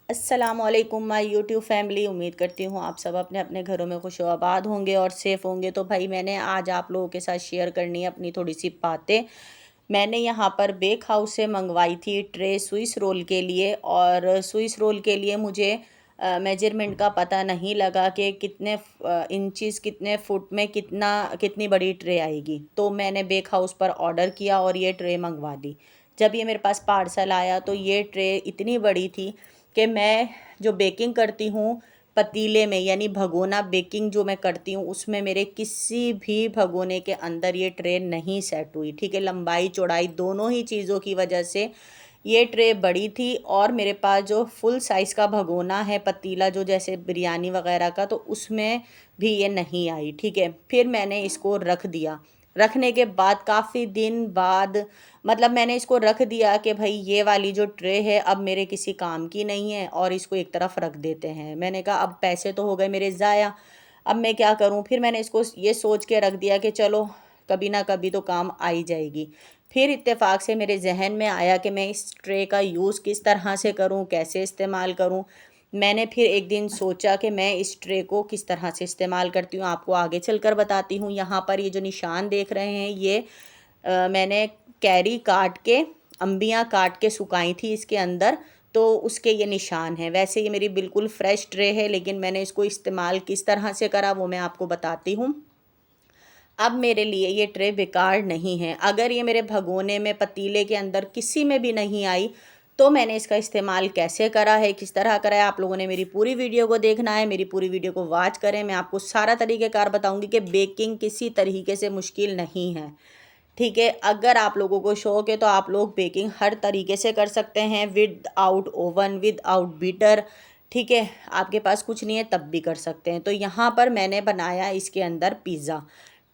अस्सलामुअलैकुम my YouTube family. उम्मीद करती हूँ आप सब अपने अपने घरों में खुश आबाद होंगे और सेफ़ होंगे। तो भाई मैंने आज आप लोगों के साथ शेयर करनी है अपनी थोड़ी सी बातें। मैंने यहाँ पर बेक हाउस से मंगवाई थी ट्रे स्विस रोल के लिए, और स्विस रोल के लिए मुझे मेजरमेंट का पता नहीं लगा कि कितने इंचज़ कितने फुट में कितनी बड़ी ट्रे आएगी। तो मैंने बेक हाउस पर ऑर्डर किया और ये ट्रे मंगवा दी। जब ये मेरे पास पार्सल आया तो ये ट्रे इतनी बड़ी थी कि मैं जो बेकिंग करती हूँ पतीले में, यानी भगोना बेकिंग जो मैं करती हूँ, उसमें मेरे किसी भी भगोने के अंदर ये ट्रे नहीं सेट हुई। ठीक है, लंबाई चौड़ाई दोनों ही चीज़ों की वजह से ये ट्रे बड़ी थी। और मेरे पास जो फुल साइज़ का भगोना है पतीला, जो जैसे बिरयानी वगैरह का, तो उसमें भी ये नहीं आई। ठीक है, फिर मैंने इसको रख दिया। रखने के बाद काफ़ी दिन बाद, मतलब मैंने इसको रख दिया कि भाई ये वाली जो ट्रे है अब मेरे किसी काम की नहीं है और इसको एक तरफ रख देते हैं। मैंने कहा अब पैसे तो हो गए मेरे ज़ाया, अब मैं क्या करूं। फिर मैंने इसको ये सोच के रख दिया कि चलो कभी ना कभी तो काम आ ही जाएगी। फिर इत्तेफाक से मेरे जहन में आया कि मैं इस ट्रे का यूज़ किस तरह से करूं, कैसे इस्तेमाल करूं। मैंने फिर एक दिन सोचा कि मैं इस ट्रे को किस तरह से इस्तेमाल करती हूँ, आपको आगे चलकर बताती हूँ। यहाँ पर ये जो निशान देख रहे हैं, ये मैंने कैरी काट के, अम्बियाँ काट के सुखाई थी इसके अंदर, तो उसके ये निशान हैं। वैसे ये मेरी बिल्कुल फ़्रेश ट्रे है, लेकिन मैंने इसको इस्तेमाल किस तरह से करा वो मैं आपको बताती हूँ। अब मेरे लिए ये ट्रे बेकार नहीं है। अगर ये मेरे भगोने में, पतीले के अंदर किसी में भी नहीं आई, तो मैंने इसका इस्तेमाल कैसे करा है, किस तरह करा है, आप लोगों ने मेरी पूरी वीडियो को देखना है। मेरी पूरी वीडियो को वॉच करें, मैं आपको सारा तरीक़ेकार बताऊंगी कि बेकिंग किसी तरीके से मुश्किल नहीं है। ठीक है, अगर आप लोगों को शौक़ है तो आप लोग बेकिंग हर तरीके से कर सकते हैं, without oven, without beater. ठीक है, आपके पास कुछ नहीं है तब भी कर सकते हैं। तो यहाँ पर मैंने बनाया इसके अंदर पिज़्ज़ा।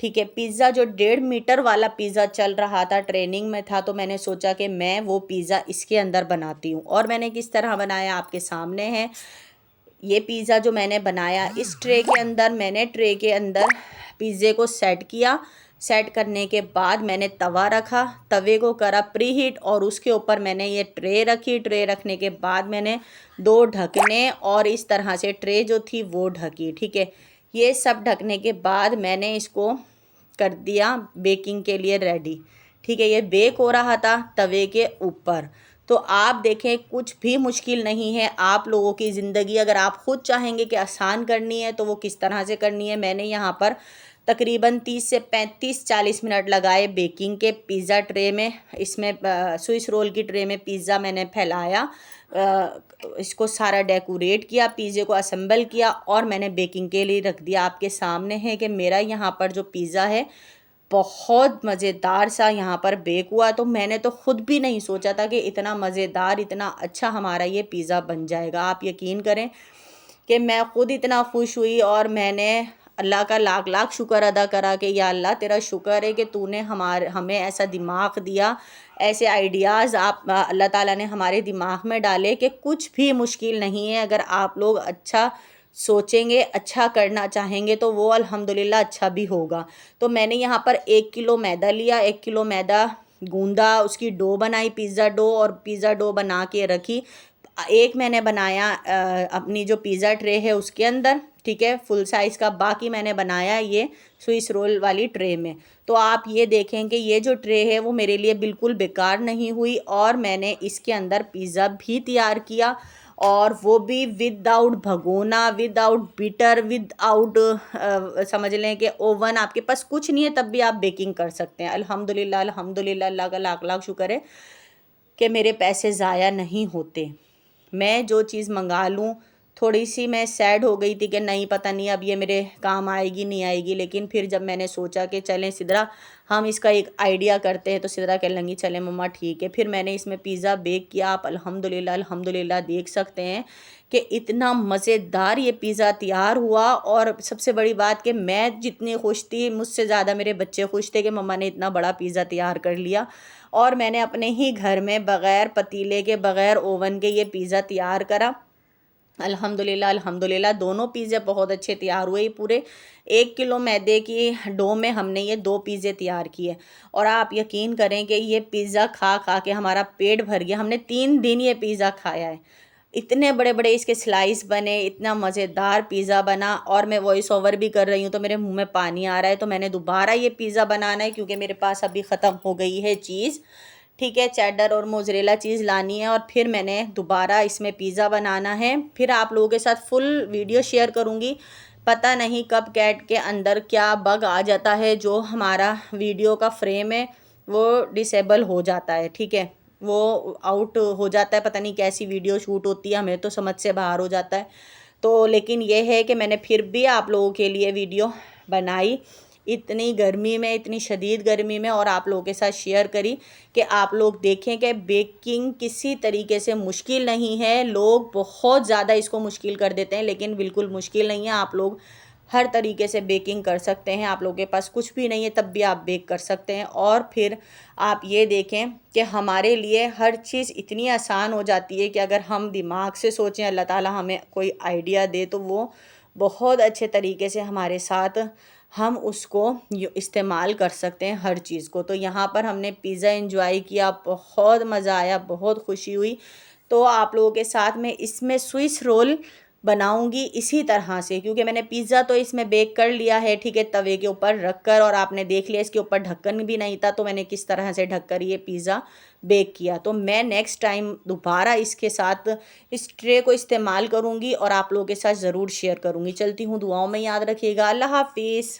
ठीक है, पिज़्ज़ा जो 1.5 मीटर वाला पिज़्ज़ा चल रहा था, ट्रेनिंग में था, तो मैंने सोचा कि मैं वो पिज़्ज़ा इसके अंदर बनाती हूँ। और मैंने किस तरह बनाया आपके सामने है। ये पिज़्ज़ा जो मैंने बनाया, इस ट्रे के अंदर, मैंने ट्रे के अंदर पिज़्ज़े को सेट किया। सेट करने के बाद मैंने तवा रखा, तवे को करा प्री हीट, और उसके ऊपर मैंने ये ट्रे रखी। ट्रे रखने के बाद मैंने 2 ढकने और इस तरह से ट्रे जो थी वो ढकी। ठीक है, ये सब ढकने के बाद मैंने इसको कर दिया बेकिंग के लिए रेडी। ठीक है, ये बेक हो रहा था तवे के ऊपर। तो आप देखें, कुछ भी मुश्किल नहीं है। आप लोगों की ज़िंदगी अगर आप ख़ुद चाहेंगे कि आसान करनी है तो वो किस तरह से करनी है। मैंने यहाँ पर तकरीबन 30 से 35-40 मिनट लगाए बेकिंग के पिज़्ज़ा ट्रे में। इसमें स्विस रोल की ट्रे में पिज़्ज़ा मैंने फैलाया, इसको सारा डेकोरेट किया, पिज़्ज़े को असेंबल किया और मैंने बेकिंग के लिए रख दिया। आपके सामने है कि मेरा यहाँ पर जो पिज़्ज़ा है बहुत मज़ेदार सा यहाँ पर बेक हुआ। तो मैंने तो ख़ुद भी नहीं सोचा था कि इतना मज़ेदार, इतना अच्छा हमारा ये पिज़्ज़ा बन जाएगा। आप यकीन करें कि मैं ख़ुद इतना खुश हुई और मैंने अल्लाह का लाख लाख शुक्र अदा करा कि या अल्लाह तेरा शुक्र है कि तूने हमें ऐसा दिमाग दिया, ऐसे आइडियाज़ अल्लाह ताला ने हमारे दिमाग में डाले कि कुछ भी मुश्किल नहीं है। अगर आप लोग अच्छा सोचेंगे, अच्छा करना चाहेंगे तो वो अल्हम्दुलिल्लाह अच्छा भी होगा। तो मैंने यहाँ पर 1 किलो मैदा लिया, 1 किलो मैदा गूंदा, उसकी डो बनाई, पिज़्ज़ा डो, और पिज़्ज़ा डो बना के रखी। एक मैंने बनाया अपनी जो पिज़्ज़ा ट्रे है उसके अंदर, ठीक है, फुल साइज़ का। बाकी मैंने बनाया ये स्विस रोल वाली ट्रे में। तो आप ये देखें कि ये जो ट्रे है वो मेरे लिए बिल्कुल बेकार नहीं हुई, और मैंने इसके अंदर पिज़्ज़ा भी तैयार किया, और वो भी विदाउट भगोना, विदाउट बीटर, विदाउट समझ लें कि ओवन। आपके पास कुछ नहीं है तब भी आप बेकिंग कर सकते हैं। अल्हम्दुलिल्लाह, अल्हम्दुलिल्लाह, अल्लाह का लाख लाख शुक्र है कि मेरे पैसे ज़ाया नहीं होते। मैं जो चीज़ मंगा लूँ, थोड़ी सी मैं सैड हो गई थी कि नहीं, पता नहीं अब ये मेरे काम आएगी नहीं आएगी। लेकिन फिर जब मैंने सोचा कि चलें सिदरा, हम इसका एक आइडिया करते हैं, तो सिदरा कह लगी चलें मम्मा ठीक है। फिर मैंने इसमें पिज़्ज़ा बेक किया। आप अल्हम्दुलिल्लाह, अल्हम्दुलिल्लाह देख सकते हैं कि इतना मज़ेदार ये पिज़्ज़ा तैयार हुआ। और सबसे बड़ी बात कि मैं जितनी खुश थी, मुझसे ज़्यादा मेरे बच्चे खुश थे कि मम्मा ने इतना बड़ा पिज़्ज़ा तैयार कर लिया। और मैंने अपने ही घर में बग़ैर पतीले के, बग़ैर ओवन के ये पिज़्ज़ा तैयार करा। अल्हम्दुलिल्लाह, अल्हम्दुलिल्लाह दोनों पिज़्ज़े बहुत अच्छे तैयार हुए। पूरे 1 किलो मैदे की डो में हमने ये 2 पिज़्ज़े तैयार किए। और आप यकीन करें कि ये पिज़्ज़ा खा खा के हमारा पेट भर गया। हमने 3 दिन ये पिज़्ज़ा खाया है। इतने बड़े बड़े इसके स्लाइस बने, इतना मज़ेदार पिज़्ज़ा बना। और मैं वॉइस ओवर भी कर रही हूँ तो मेरे मुंह में पानी आ रहा है। तो मैंने दोबारा ये पिज़्ज़ा बनाना है क्योंकि मेरे पास अभी ख़त्म हो गई है चीज़, ठीक है। चेडर और मोज़रेला चीज़ लानी है और फिर मैंने दोबारा इसमें पिज़्ज़ा बनाना है। फिर आप लोगों के साथ फुल वीडियो शेयर करूँगी। पता नहीं कब कैट के अंदर क्या बग आ जाता है, जो हमारा वीडियो का फ्रेम है वो डिसेबल हो जाता है, ठीक है, वो आउट हो जाता है। पता नहीं कैसी वीडियो शूट होती है, हमें तो समझ से बाहर हो जाता है। तो लेकिन ये है कि मैंने फिर भी आप लोगों के लिए वीडियो बनाई, इतनी गर्मी में, इतनी शदीद गर्मी में, और आप लोगों के साथ शेयर करी कि आप लोग देखें कि बेकिंग किसी तरीके से मुश्किल नहीं है। लोग बहुत ज़्यादा इसको मुश्किल कर देते हैं, लेकिन बिल्कुल मुश्किल नहीं है। आप लोग हर तरीके से बेकिंग कर सकते हैं। आप लोगों के पास कुछ भी नहीं है तब भी आप बेक कर सकते हैं। और फिर आप ये देखें कि हमारे लिए हर चीज़ इतनी आसान हो जाती है कि अगर हम दिमाग से सोचें, अल्लाह ताला हमें कोई आइडिया दे तो वो बहुत अच्छे तरीके से हमारे साथ हम उसको इस्तेमाल कर सकते हैं हर चीज़ को। तो यहाँ पर हमने पिज़्ज़ा एंजॉय किया, बहुत मज़ा आया, बहुत खुशी हुई। तो आप लोगों के साथ में इसमें स्विस रोल बनाऊंगी इसी तरह से, क्योंकि मैंने पिज़्ज़ा तो इसमें बेक कर लिया है, ठीक है, तवे के ऊपर रखकर, और आपने देख लिया इसके ऊपर ढक्कन भी नहीं था तो मैंने किस तरह से ढककर ये पिज़्ज़ा बेक किया। तो मैं नेक्स्ट टाइम दोबारा इसके साथ इस ट्रे को इस्तेमाल करूँगी और आप लोगों के साथ ज़रूर शेयर करूँगी। चलती हूँ, दुआओं में याद रखिएगा। अल्लाह हाफिज़।